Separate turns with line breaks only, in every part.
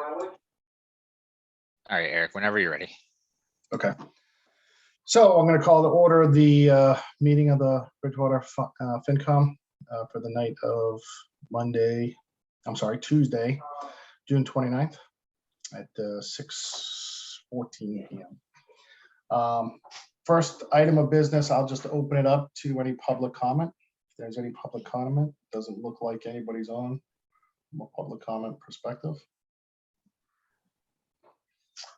All right, Eric, whenever you're ready.
Okay. So I'm going to call to order the meeting of the Bridgewater FinCom for the night of Tuesday, June 29th at 6:14 p.m. First item of business, I'll just open it up to any public comment. If there's any public comment, doesn't look like anybody's on from a public comment perspective.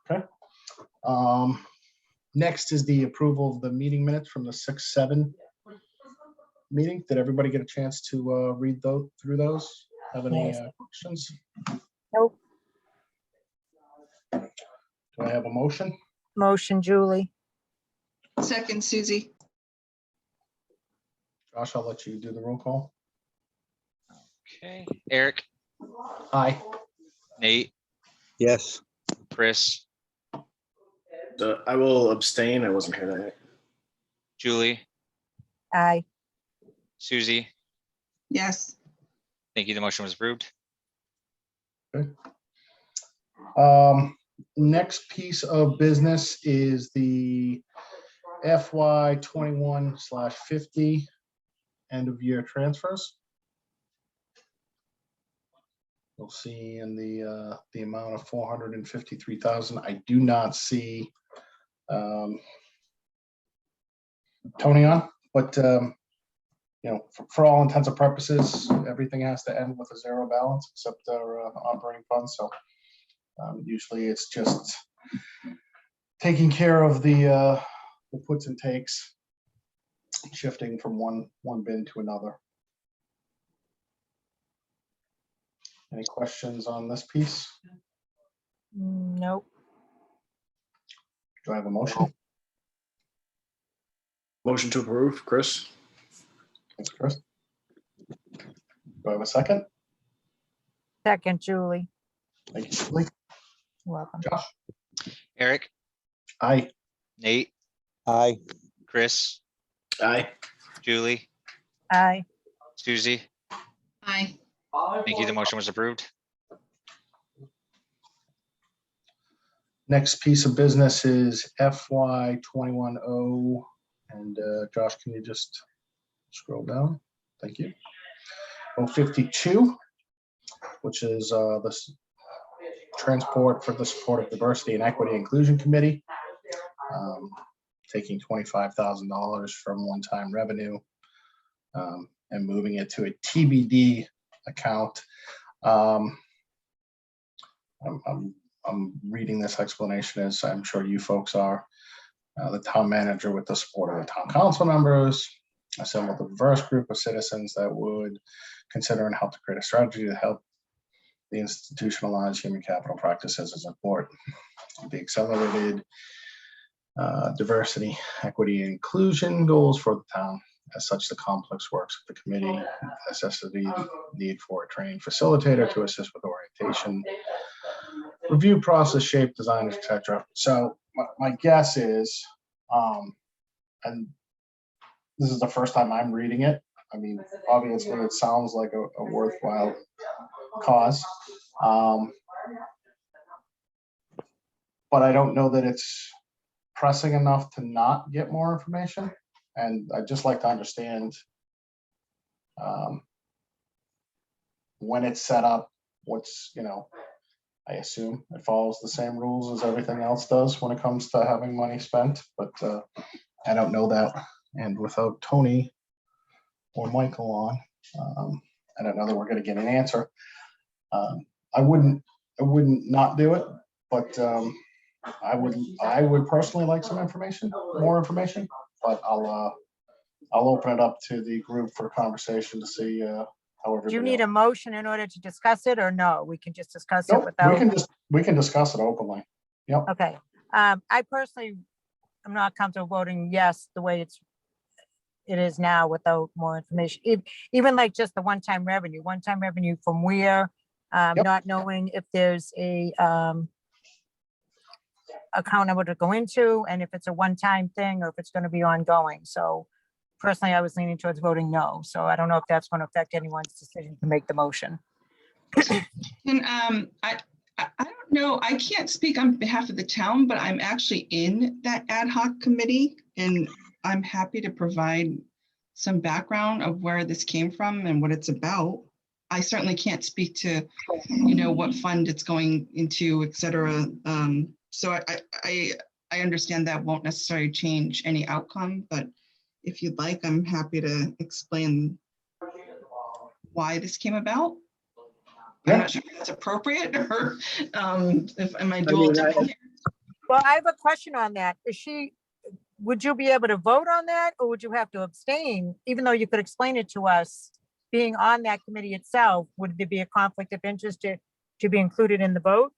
Okay. Next is the approval of the meeting minutes from the 6/7 meeting. Did everybody get a chance to read through those? Have any questions?
Nope.
Do I have a motion?
Motion, Julie.
Second, Susie.
Josh, I'll let you do the roll call.
Okay, Eric,
Aye.
Nate,
Yes.
Chris,
I will abstain. I wasn't here that night.
Julie,
Aye.
Susie.
Yes.
Thank you. The motion was approved.
Next piece of business is the FY 21/50 end of year transfers. You'll see in the amount of $453,000. I do not see Tony on, but for all intents and purposes, everything has to end with a zero balance except our operating funds. So usually it's just taking care of the puts and takes, shifting from one bin to another. Any questions on this piece?
Nope.
Do I have a motion?
Motion to approve, Chris.
Thanks, Chris. Do I have a second?
Second, Julie.
Thank you, Julie.
You're welcome.
Josh?
Eric,
Aye.
Nate,
Aye.
Chris,
Aye.
Julie,
Aye.
Susie.
Aye.
Thank you. The motion was approved.
Next piece of business is FY 21/0. And Josh, can you just scroll down? Thank you. 052, which is this transport for the support of diversity and equity inclusion committee, taking $25,000 from one-time revenue and moving it to a TBD account. I'm reading this explanation as I'm sure you folks are. The town manager, with the support of the town council members, assembled a diverse group of citizens that would consider and help to create a strategy to help the institutionalized human capital practices as important. The accelerated diversity, equity, and inclusion goals for the town. As such, the complex works of the committee assesses the need for a trained facilitator to assist with orientation, review process, shape, design, etc. So my guess is, and this is the first time I'm reading it. I mean, obviously it sounds like a worthwhile cause, but I don't know that it's pressing enough to not get more information. And I'd just like to understand when it's set up, what's, I assume it follows the same rules as everything else does when it comes to having money spent, but I don't know that. And without Tony or Michael on, I don't know that we're going to get an answer. I wouldn't not do it, but I would personally like some information, more information, but I'll open it up to the group for conversation to see how everybody.
Do you need a motion in order to discuss it, or no? We can just discuss it
Nope,
without.
we can discuss it openly. Yep.
Okay. I personally am not comfortable voting yes the way it is now without more information. Even like just the one-time revenue from where,
Yep.
not knowing if there's a account number to go into, and if it's a one-time thing or if it's going to be ongoing. So personally, I was leaning towards voting no. So I don't know if that's going to affect anyone's decision to make the motion.
And I don't No, I can't speak on behalf of the town, but I'm actually in that ad hoc committee and I'm happy to provide some background of where this came from and what it's about. I certainly can't speak to, what fund it's going into, et cetera. So I understand that won't necessarily change any outcome, but if you'd like, I'm happy to explain why this came about. I'm
Yeah.
not sure if that's appropriate or if am I dual?
mean,
dipping here?
Well, I have a question on that. Would you be able to vote on that or would you have to abstain? Even though you could explain it to us, being on that committee itself, would there be a conflict of interest to be included in the vote?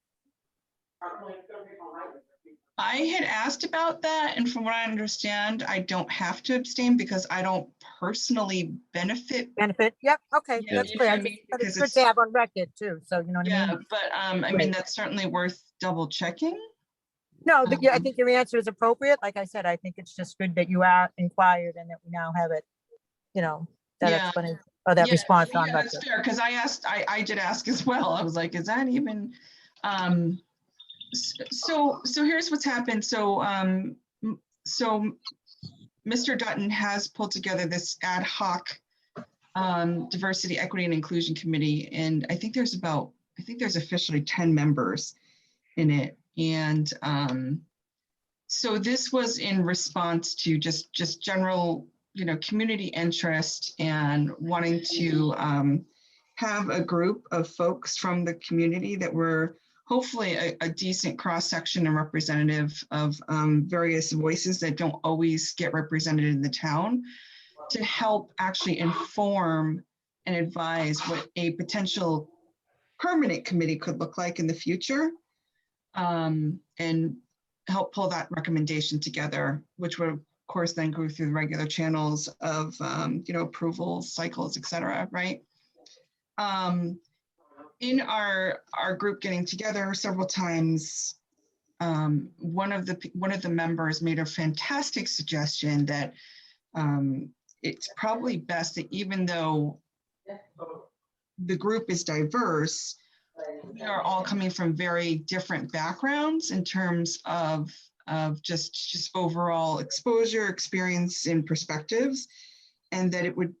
I had asked about that, and from what I understand, I don't have to abstain because I don't personally benefit.
Benefit? Yep, okay,
Yeah,
that's
you know
clear.
what I mean?
But it's
Because
good to have on record too, so you know what I
Yeah,
mean?
but I mean, that's certainly worth double checking.
No, yeah, I
Um,
think your answer is appropriate. Like I said, I think it's just good that you are inquired and that we now have it, that
Yeah.
explanation or that
Yeah,
response on
yeah, it's
record.
fair, because I did ask as well. I was like, is that even? So here's what's happened. So Mr. Dutton has pulled together this ad hoc diversity, equity, and inclusion committee, and I think there's officially 10 members in it, and so this was in response to just general, community interest and wanting to have a group of folks from the community that were hopefully a decent cross-section and representative of various voices that don't always get represented in the town, to help actually inform and advise what a potential permanent committee could look like in the future, and help pull that recommendation together, which would of course then go through the regular channels of approvals, cycles, et cetera, right? In our group getting together several times, one of the members made a fantastic suggestion that it's probably best that even though the group is diverse, we are all coming from very different backgrounds in terms of just overall exposure, experience, and perspectives, and that it would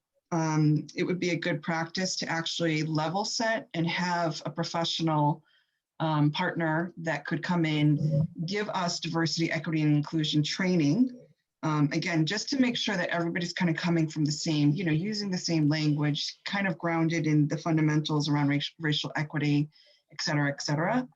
be a good practice to actually level set and have a professional partner that could come in, give us diversity, equity, and inclusion training. Again, just to make sure that everybody's kind of coming from the same, using the same language, kind of grounded in the fundamentals around racial equity, et cetera, et cetera.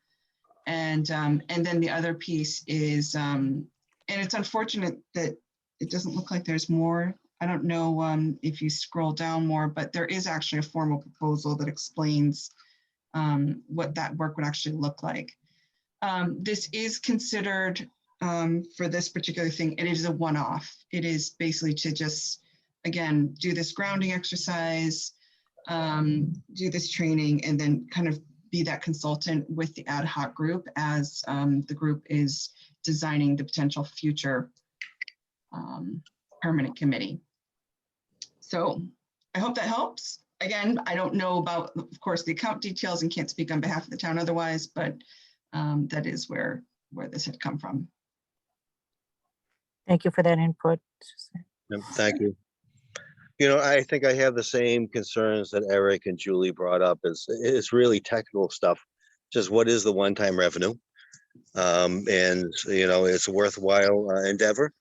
And then the other piece is, and it's unfortunate that it doesn't look like there's more. I don't know if you scroll down more, but there is actually a formal proposal that explains what that work would actually look like. This is considered, for this particular thing, it is a one-off. It is basically to just, again, do this grounding exercise, do this training, and then kind of be that consultant with the ad hoc group as the group is designing the potential future permanent committee. So I hope that helps. Again, I don't know about, of course, the account details and can't speak on behalf of the town otherwise, but that is where this had come from.
Thank you for that input.
Yep, thank you. I think I have the same concerns that Eric and Julie brought up. It's really technical stuff. Just what is the one-time revenue? And it's a worthwhile endeavor.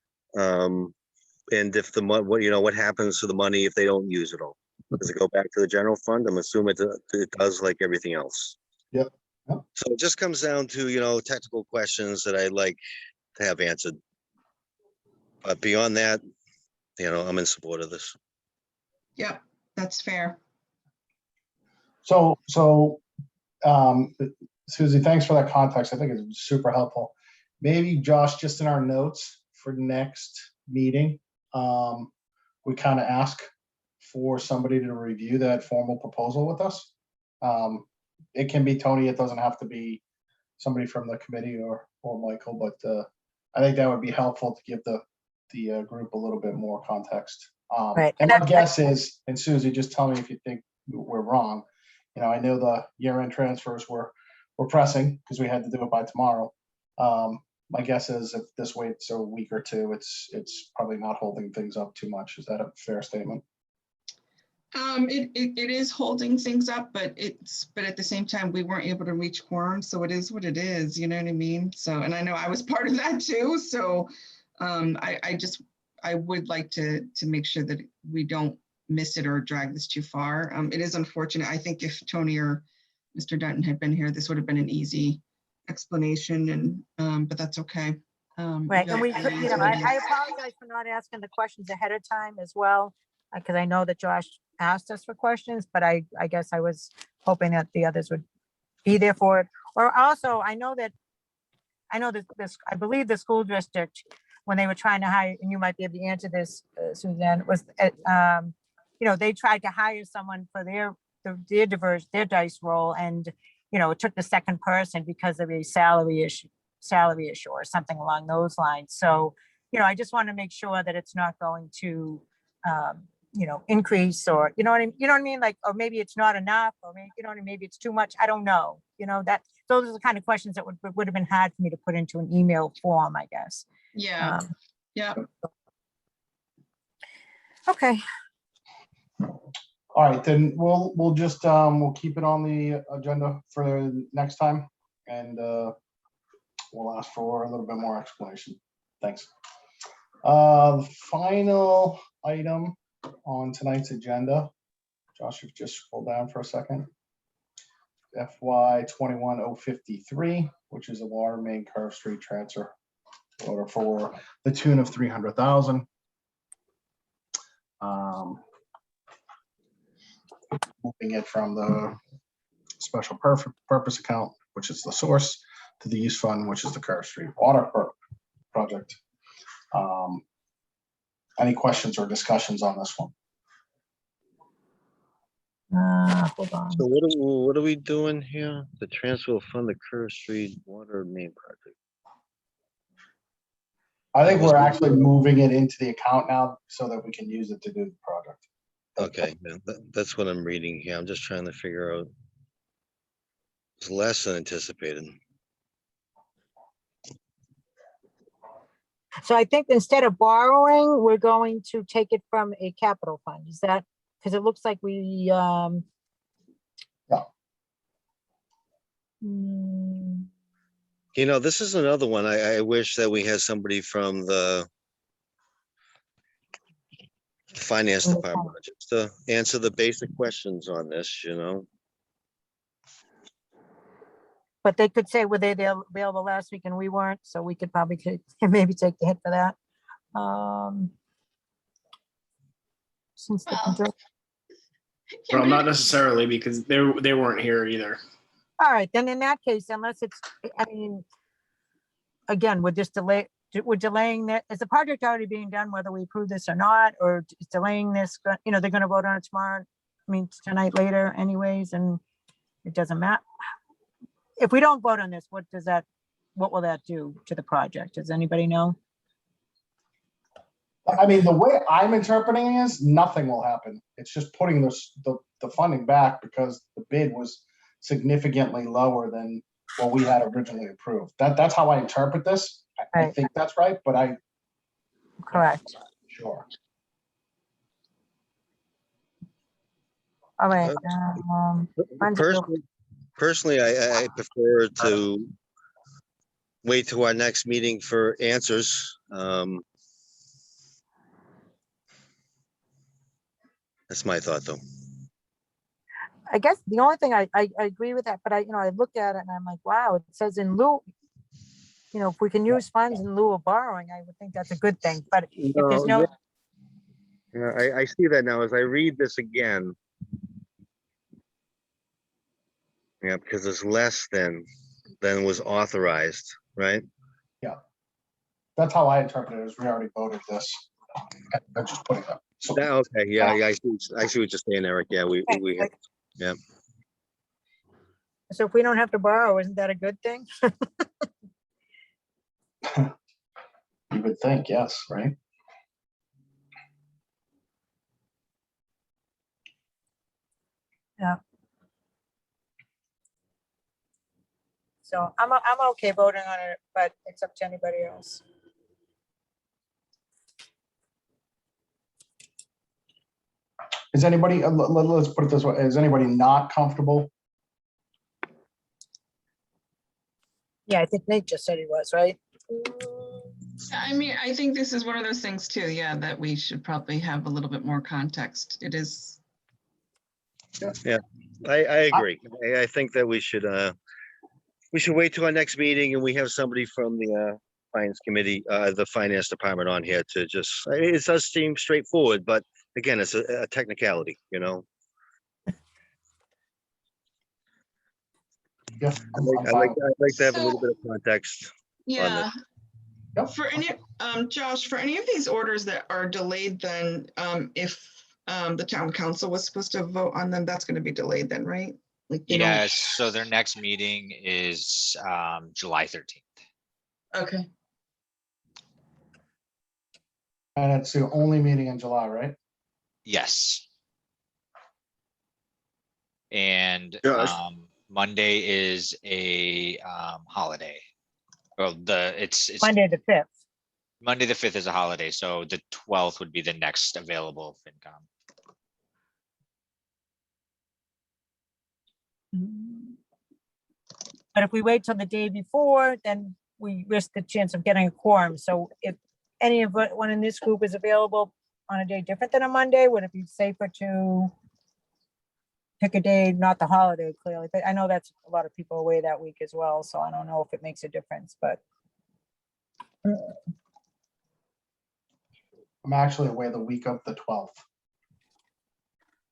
And if what happens to the money if they don't use it all? Does it go back to the general fund? I'm assuming it does, like everything else.
Yep. Yep.
So it just comes down to, technical questions that I'd like to have answered. But beyond that, I'm in support of this.
Yep, that's fair.
So, Susie, thanks for that context. I think it's super helpful. Maybe Josh, just in our notes for next meeting, we kind of ask for somebody to review that formal proposal with us. It can be Tony. It doesn't have to be somebody from the committee or Michael, but I think that would be helpful to give the group a little bit more context.
Right.
And my guess is, and Susie, just tell me if you think we're wrong. I know the year-end transfers were we're pressing because we had to do it by tomorrow. My guess is if this waits a week or two, it's probably not holding things up too much. Is that a fair statement?
It is holding things up, but at the same time, we weren't able to reach quorum, so it is what it is, you know what I mean? So, and I know I was part of that too, so I would like to make sure that we don't miss it or drag this too far. It is unfortunate. I think if Tony or Mr. Dutton had been here, this would have been an easy explanation, and but that's okay.
Right, and we could, you know, I apologize for not asking the questions ahead of time as well, because I know that Josh asked us for questions, but I guess I was hoping that the others would be there for it. Or also, I know that I believe the school district, when they were trying to hire, and you might be able to answer this, Suzanne, was, you know, they tried to hire someone for their dice role, and, you know, it took the second person because of a salary issue or something along those lines. So, you know, I just want to make sure that it's not going to, you know, increase, or, you know what I mean? Like, or maybe it's not enough, or maybe, you know what I mean? Maybe it's too much. I don't know. You know, those are the kind of questions that would have been hard for me to put into an email form, I guess.
Yeah, yeah.
Okay,
All right, then we'll just, we'll keep it on the agenda for next time, and we'll ask for a little bit more explanation. Thanks. Final item on tonight's agenda. Josh, if you just scroll down for a second. FY 21053, which is a water main Curve Street transfer order for the tune of 300,000. Moving it from the special purpose account, which is the source, to the use fund, which is the Curve Street water project. Any questions or discussions on this one?
hold on.
So what are we doing here? The transfer will fund the Curve Street water main project.
I think we're actually moving it into the account now so that we can use it to do the project.
Okay, yeah, that's what I'm reading here. I'm just trying to figure out. It's less than anticipated.
So I think instead of borrowing, we're going to take it from a capital fund. Is that, because it looks like we,
Yeah.
You know, this is another one. I wish that we had somebody from the finance
From the
department just to answer the basic questions on this, you know?
but they could say, were they available last week and we weren't, so we could probably maybe take the hit for that. Since the
Well,
control-
Well, not necessarily because they weren't here either.
All right, then in that case, unless it's, I mean, again, we're delaying that. Is the project already being done, whether we approve this or not, or is delaying this, you know, they're gonna vote on it tomorrow, I mean, tonight later anyways, and it doesn't matter. If we don't vote on this, what will that do to the project? Does anybody know?
I mean, the way I'm interpreting it is nothing will happen. It's just putting the funding back because the bid was significantly lower than what we had originally approved. That's how I interpret this. I
Right.
think that's right, but
Correct.
sure.
All right. Mine's a little-
Personally, I prefer to wait to our next meeting for answers. That's my thought, though.
I guess the only thing I agree with that, but I looked at it and I'm like, wow, it says in lieu, you know, if we can use funds in lieu of borrowing, I would think that's a good thing, but if there's no,
Yeah, I see that now as I read this again. Yeah, because it's less than was authorized, right?
That's how I interpret it, is we already voted this. I'm just putting up. So
Yeah, okay, yeah, I see what you're saying, Eric. Yeah, we have, yeah.
so if we don't have to borrow, isn't that a good thing?
you would think, yes, right?
Yeah. So I'm okay voting on it, but it's up to anybody else.
Is anybody, let's put it this way, is anybody not comfortable?
Yeah, I think Nate just said he was, right?
I mean, I think this is one of those things too, yeah, that we should probably have a little bit more context. It is,
I agree. I think that we should wait till our next meeting and we have somebody from the finance committee, the finance department on here to just, it does seem straightforward, but again, it's a technicality, you know?
Yeah.
I'd like to have a little bit of context.
yeah.
Yep.
For any, Josh, for any of these orders that are delayed, then if the town council was supposed to vote on them, that's gonna be delayed then, right? Like they don't-
Yes, so their next meeting is July 13th.
Okay,
And it's the only meeting in July, right?
Yes. And
Josh.
Monday is a holiday. Well, it's
Monday the 5th.
Monday the 5th is a holiday, so the 12th would be the next available FinCom.
But if we wait till the day before, then we risk the chance of getting a quorum. So if any of one in this group is available on a day different than a Monday, would it be safer to pick a day, not the holiday clearly? But I know that's a lot of people away that week as well, so I don't know if it makes a difference, but
I'm actually away the week of the 12th.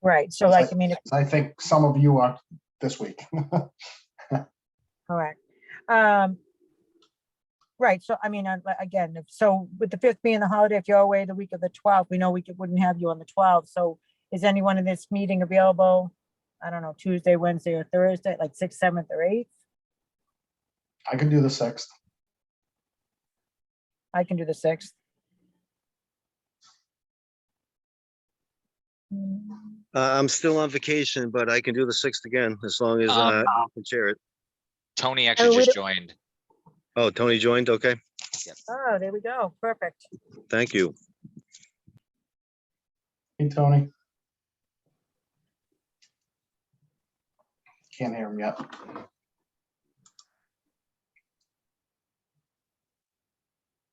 right. So like, I mean,
I think some of you are this week.
correct. Right, so I mean, again, so with the 5th being the holiday, if you're away the week of the 12th, we know we wouldn't have you on the 12th. So is anyone in this meeting available? I don't know, Tuesday, Wednesday, or Thursday, like 6th, 7th, or 8th?
I can do the 6th.
I can do the 6th.
I'm still on vacation, but I can do the 6th again, as long as you can share it.
Tony actually
we
just
don't-
joined.
Oh, Tony joined, okay,
Oh, there we go, perfect.
thank you.
Hey, Tony. Can't hear him yet.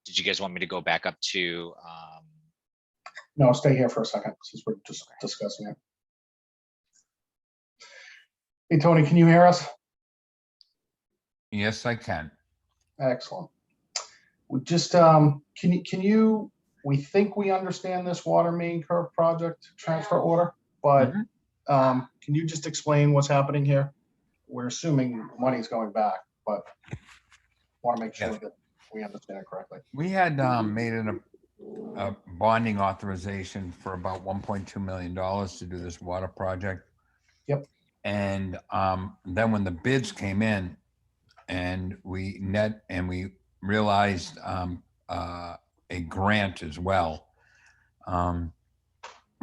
Did you guys want me to go back up to,
No, stay here for a second, since we're just discussing it. Hey, Tony, can you hear us?
Yes, I can.
Excellent. We just, can you, we think we understand this water main curve project transfer order, but can you just explain what's happening here? We're assuming money's going back, but want to make sure
Yes.
that we understand it correctly.
We had made a bonding authorization for about $1.2 million to do this water project.
Yep.
And then when the bids came in and we realized a grant as well,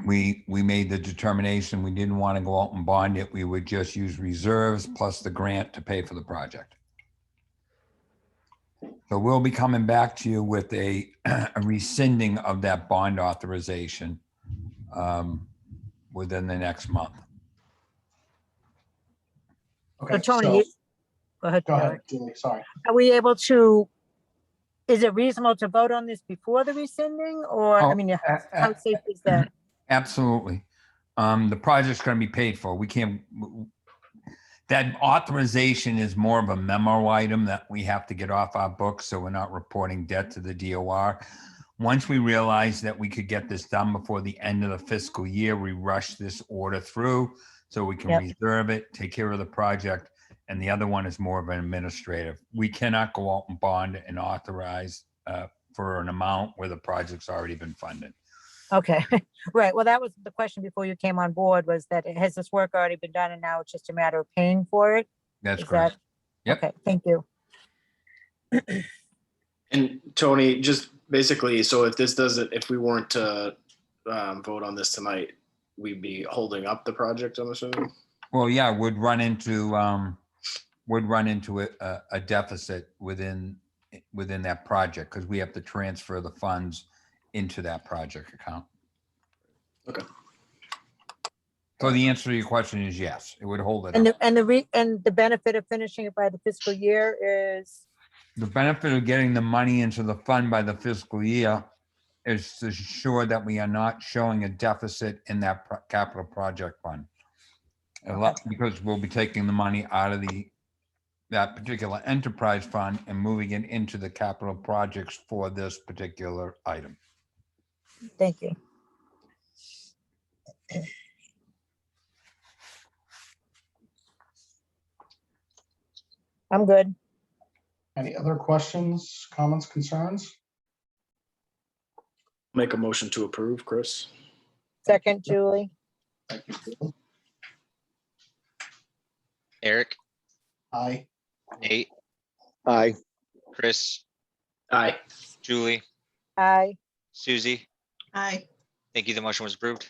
we made the determination we didn't want to go out and bond it. We would just use reserves plus the grant to pay for the project. So we'll be coming back to you with a rescinding of that bond authorization within the next month.
So
Okay,
Tony, go ahead.
go
Eric.
ahead, Julie, sorry.
Are we able to, is it reasonable to vote on this before the rescinding, or, I
Oh,
mean, how safe is that?
Absolutely. The project's going to be paid for. We can't, that authorization is more of a memo item that we have to get off our books, so we're not reporting debt to the DOR. Once we realized that we could get this done before the end of the fiscal year, we rushed this order through so we can
Yep.
reserve it, take care of the project. And the other one is more of an administrative. We cannot go out and bond and authorize for an amount where the project's already been funded.
Okay, right. Well, that was the question before you came on board, was that has this work already been done and now it's just a matter of paying for it?
That's
Is
correct. Yep.
Okay, thank you.
And Tony, just basically, so if this doesn't, if we weren't to vote on this tonight, we'd be holding up the project, I'm assuming?
Well, yeah, we'd run into would run into a deficit within that project because we have to transfer the funds into that project account.
Okay.
So the answer to your question is yes, it would hold it
And
up.
and the benefit of finishing it by the fiscal year is,
The benefit of getting the money into the fund by the fiscal year is to ensure that we are not showing a deficit in that capital project fund. Because we'll be taking the money out of that particular enterprise fund and moving it into the capital projects for this particular item.
thank you. I'm good.
Any other questions, comments, concerns?
Make a motion to approve, Chris.
Second, Julie.
Thank you. Julie.
Eric,
Aye.
Nate,
Aye.
Chris,
Aye.
Julie,
Aye.
Susie.
Aye.
Thank you. The motion was approved.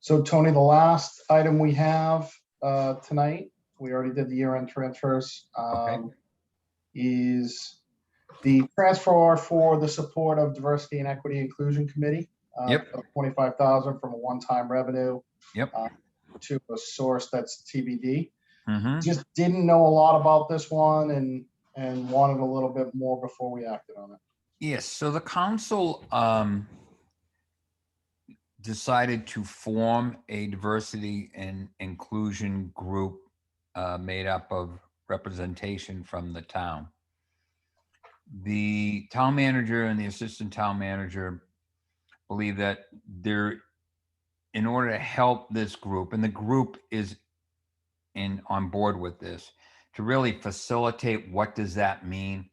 So Tony, the last item we have tonight, we already did the year-end transfers, is the transfer for the support of Diversity and Equity Inclusion Committee.
Yep.
Of 25,000 from a one-time revenue.
Yep.
To a source that's TBD.
Mhm.
Just didn't know a lot about this one and wanted a little bit more before we acted on it.
Yes, so the council decided to form a diversity and inclusion group made up of representation from the town. The town manager and the assistant town manager believe that in order to help this group, and the group is on board with this, to really facilitate what does that mean,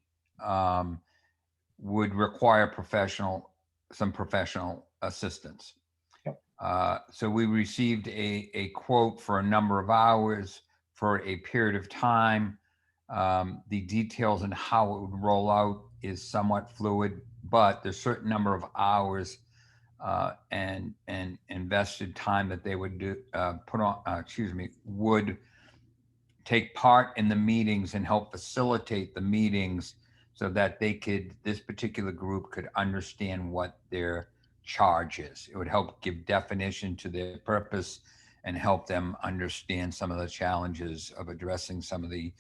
would require some professional assistance.
Yep.
So we received a quote for a number of hours for a period of time. The details on how it would roll out is somewhat fluid, but there's a certain number of hours and invested time that they would would take part in the meetings and help facilitate the meetings so that this particular group could understand what their charge is. It would help give definition to their purpose and help them understand some of the challenges of addressing some of the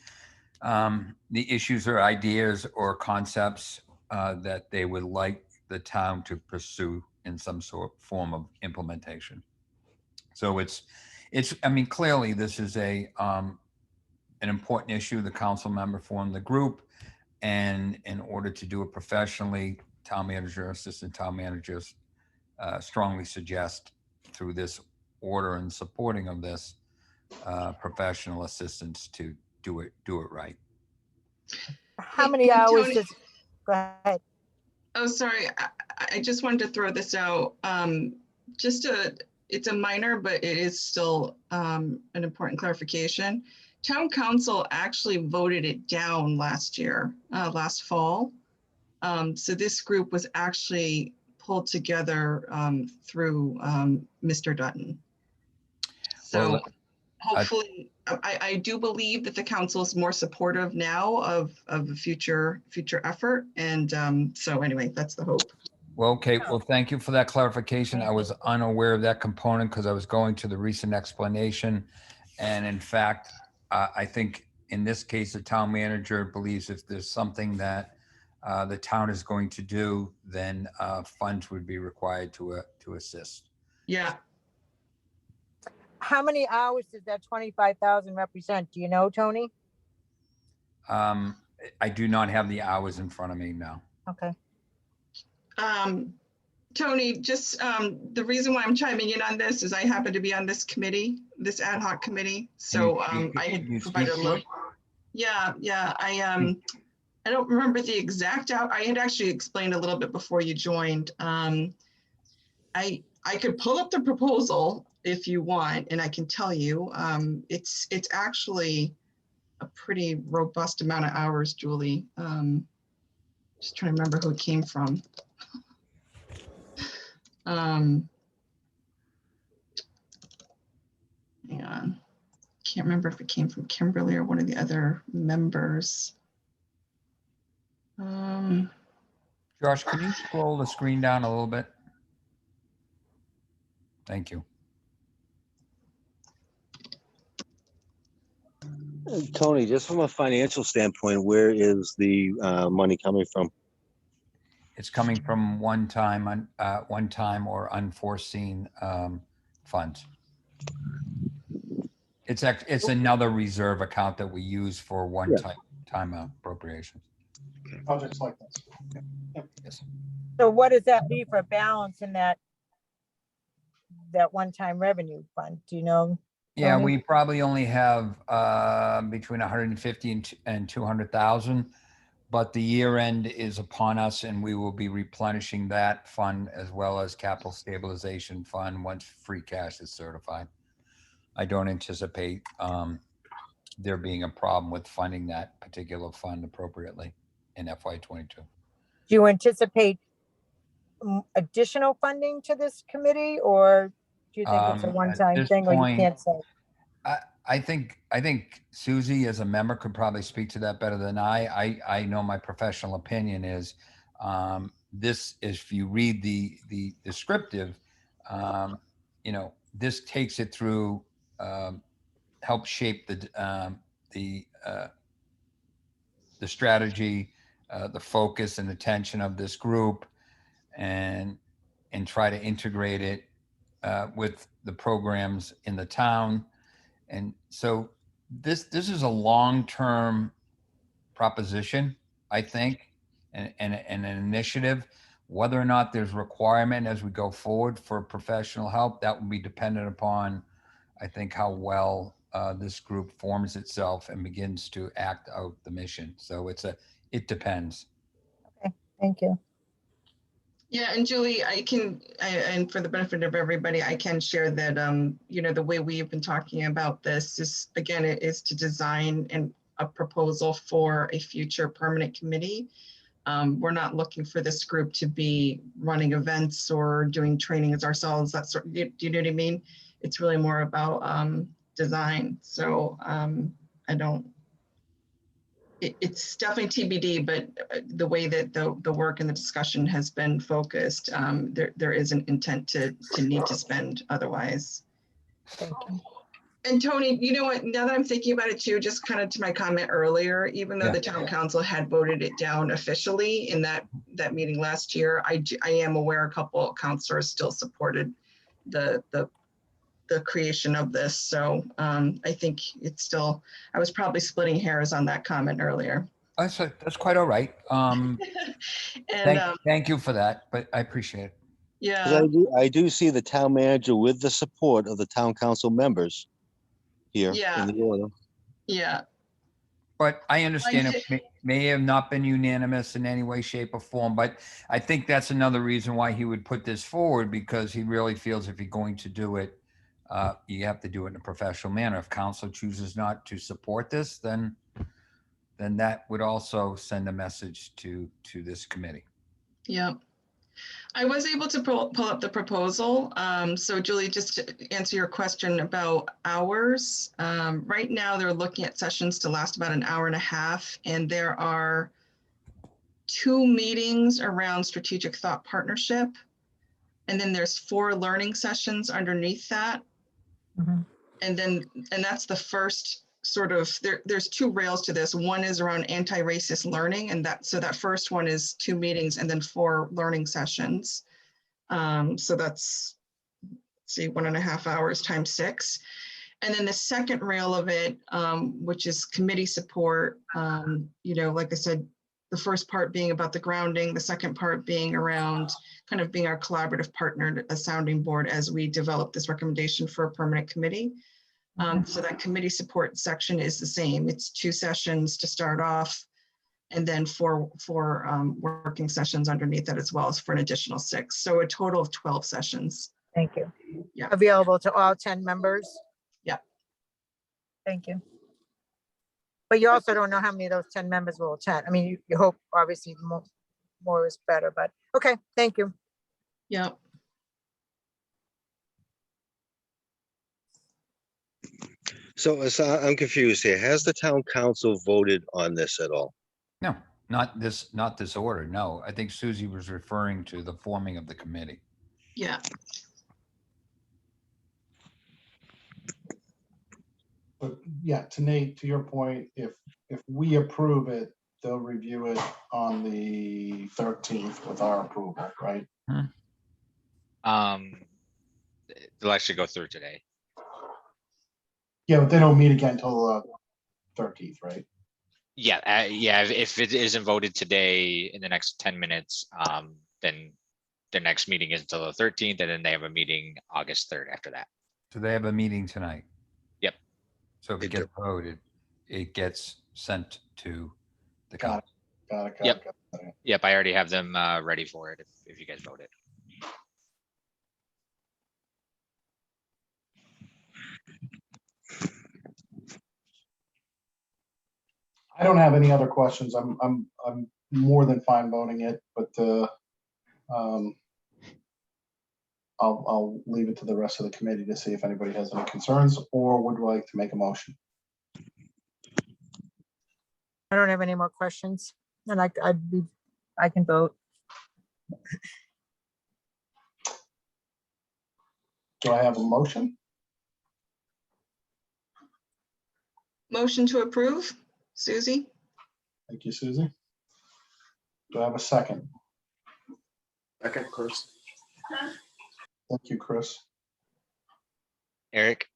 issues or ideas or concepts that they would like the town to pursue in some form of implementation. So I mean, clearly this is an important issue. The council member formed the group, and in order to do it professionally, town manager, assistant town managers strongly suggest through this order and supporting of this professional assistance to do it right.
How many
Hey,
hours
Tony.
does, go ahead.
Oh, sorry. I just wanted to throw this out. It's a minor, but it is still an important clarification. Town council actually voted it down last fall. So this group was actually pulled together through Mr. Dutton. So
Well,
hopefully, I do believe that the council is more supportive now of a future effort. And so anyway, that's the hope.
Well, okay. Well, thank you for that clarification. I was unaware of that component because I was going to the recent explanation. And in fact, I think in this case, the town manager believes if there's something that the town is going to do, then funds would be required to assist.
Yeah.
How many hours does that 25,000 represent? Do you know, Tony?
I do not have the hours in front of me now.
Okay.
Tony, just the reason why I'm chiming in on this is I happen to be on this committee, this ad hoc committee. So I had provided a little. Yeah. I don't remember the exact out. I had actually explained a little bit before you joined. I could pull up the proposal if you want, and I can tell you, it's actually a pretty robust amount of hours, Julie. Just trying to remember who it came from. Hang on. can't remember if it came from Kimberly or one of the other members.
Josh, can you scroll the screen down a little bit? Thank you.
Tony, just from a financial standpoint, where is the money coming from?
It's coming from one-time or unforeseen funds. It's another reserve account that we use for one-time appropriations.
Projects like this.
Yes.
So what does that leave for balance in that one-time revenue fund? Do you know?
Yeah,
Tony?
we probably only have between 150 and 200,000, but the year end is upon us, and we will be replenishing that fund as well as capital stabilization fund once free cash is certified. I don't anticipate there being a problem with funding that particular fund appropriately in FY22.
Do you anticipate additional funding to this committee, or do you think it's a
At
one-time
this
thing, or you
point,
can't say?
I think Susie as a member could probably speak to that better than I know my professional opinion is this is, if you read the descriptive, this takes it through, help shape the strategy, the focus and attention of this group, and try to integrate it with the programs in the town. And so this is a long-term proposition, I think, and an initiative. Whether or not there's requirement as we go forward for professional help, that will be dependent upon, I think, how well this group forms itself and begins to act out the mission. So it depends.
Okay, thank you.
Yeah, and Julie, and for the benefit of everybody, I can share that, the way we've been talking about this is, again, it is to design a proposal for a future permanent committee. We're not looking for this group to be running events or doing trainings ourselves. Do you know what I mean? It's really more about design. So it's definitely TBD, but the way that the work and the discussion has been focused, there is an intent to need to spend otherwise.
Thank you.
And Tony, you know what, now that I'm thinking about it too, just kind of to my comment earlier, even though the town council had voted it down officially in that meeting last year, I am aware a couple of councilors still supported the creation of this. So I think it's still, I was probably splitting hairs on that comment earlier.
That's quite all right.
And
Thank you for that, but I appreciate it.
yeah,
I do see the town manager with the support of the town council members here in the order.
yeah.
But I understand it may have not been unanimous in any way, shape, or form, but I think that's another reason why he would put this forward, because he really feels if you're going to do it, you have to do it in a professional manner. If council chooses not to support this, then that would also send a message to this committee.
Yeah. I was able to pull up the proposal. So Julie, just to answer your question about hours, right now they're looking at sessions to last about an hour and a half, and there are 2 meetings around strategic thought partnership. And then there's 4 learning sessions underneath that.
Mm-hmm.
And that's the first sort of, there's 2 rails to this. One is around anti-racist learning, and that first one is 2 meetings and then 4 learning sessions. So that's, let's see, 1.5 hours times 6. And then the second rail of it, which is committee support, like I said, the first part being about the grounding, the second part being around kind of being our collaborative partner, a sounding board as we develop this recommendation for a permanent committee. So that committee support section is the same. It's 2 sessions to start off, and then 4 working sessions underneath that, as well as for an additional 6. So a total of 12 sessions.
Thank you.
Yeah.
Available to all 10 members?
Yeah.
Thank you. But you also don't know how many of those 10 members will attend. I mean, you hope obviously more is better, but okay, thank you.
Yeah.
So I'm confused here. Has the town council voted on this at all?
No, not this order. No, I think Susie was referring to the forming of the committee.
Yeah,
But yeah, to Nate, to your point, if we approve it, they'll review it on the 13th with our approval, right?
They'll actually go through today.
Yeah, but they don't meet again until 13th, right?
Yeah, yeah, if it isn't voted today in the next 10 minutes, then the next meeting is until the 13th, and then they have a meeting August 3rd after that.
So they have a meeting tonight.
Yep.
So if
They
it
do.
gets voted, it gets sent to the
Got
council.
it. Got it.
Yep.
Got it.
Yep, I already have them ready for it if you guys vote it.
I don't have any other questions. I'm more than fine voting it, but I'll leave it to the rest of the committee to see if anybody has any concerns or would like to make a motion.
I don't have any more questions, and I can vote.
Do I have a motion?
motion to approve, Susie?
Thank you, Susie. Do I have a second?
Second, Chris.
Thank you, Chris.
Eric,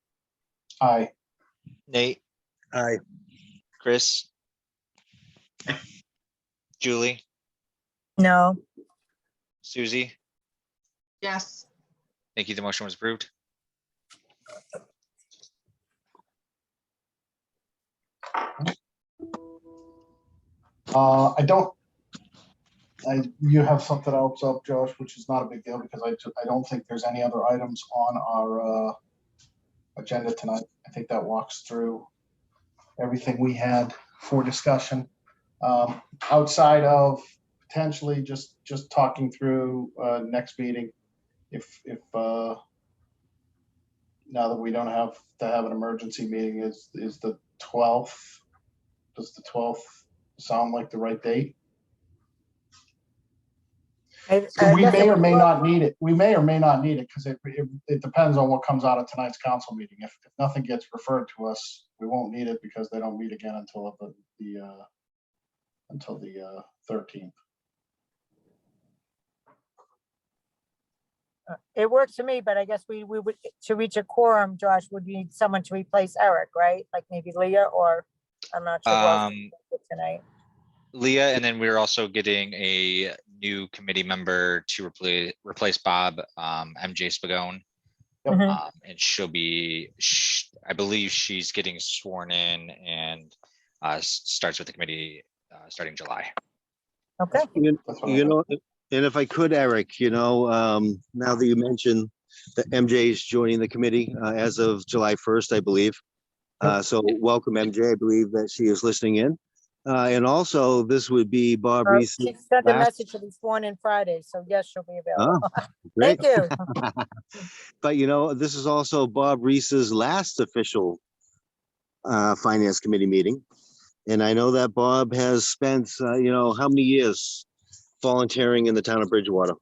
Aye.
Nate,
Aye.
Chris, Julie,
No,
Susie,
Yes,
thank you. The motion was approved.
You have something else up, Josh, which is not a big deal because I don't think there's any other items on our agenda tonight. I think that walks through everything we had for discussion. Outside of potentially just talking through next meeting, if now that we don't have to have an emergency meeting, is the 12th, does the 12th sound like the right date? So we
guess
may
it
or
would
may
work.
not need it. We may or may not need it because it depends on what comes out of tonight's council meeting. If nothing gets referred to us, we won't need it because they don't meet again until the 13th.
It works for me, but I guess we would, to reach a quorum, Josh, would need someone to replace Eric, right? Like maybe Leah, or I'm not sure. who else
Um,
Tonight.
Leah, and then we're also getting a new committee member to replace Bob, MJ Spagone.
Yep.
Mhm.
And she'll be, I believe she's getting sworn in and starts with the committee starting July.
Okay,
That's what I
You
heard.
know, and if I could, Eric, now that you mentioned that MJ is joining the committee as of July 1st, I believe. So welcome, MJ. I believe that she is listening in. And also, this would be Bob Reese.
she sent a
last-
message to be sworn in Friday, so yes, she'll be available.
Great.
Thank you.
But this is also Bob Reese's last official finance committee meeting. And I know that Bob has spent, how many years volunteering in the town of Bridgewater?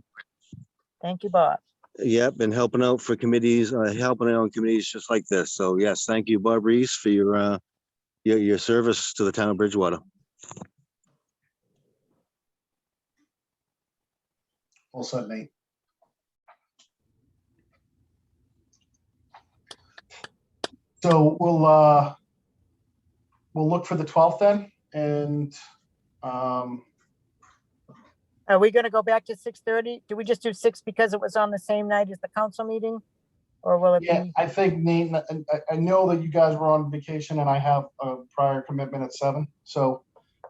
Thank you, Bob.
Yep, and helping out for committees, helping out on committees just like this. So yes, thank you, Bob Reese, for your service to the town of Bridgewater.
All set, Nate. So we'll look for the 12th then, and
Are we gonna go back to 6:30? Do we just do 6 because it was on the same night as the council meeting? Or will it
yeah,
be,
I think Nate, I know that you guys were on vacation and I have a prior commitment at 7. So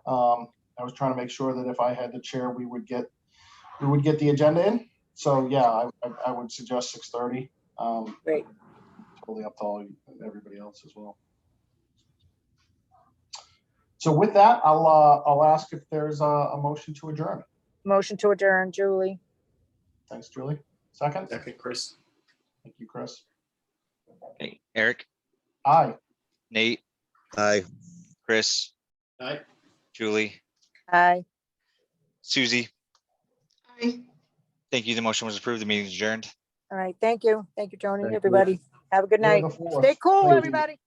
I was trying to make sure that if I had the chair, we would get the agenda in. So yeah, I would suggest 6:30.
Great.
Totally up to everybody else as well. So with that, I'll ask if there's a motion to adjourn.
motion to adjourn, Julie?
Thanks, Julie. Second?
Second, Chris.
Thank you, Chris.
Okay, Eric,
Aye.
Nate,
Aye.
Chris,
Aye.
Julie,
Aye.
Susie.
Aye.
Thank you. The motion was approved. The meeting is adjourned.
All right. Thank you. Thank you,
Thank
Tony,
you.
everybody. Have a good
Enjoy
night.
the fourth.
Stay cool,
Thank you.
everybody.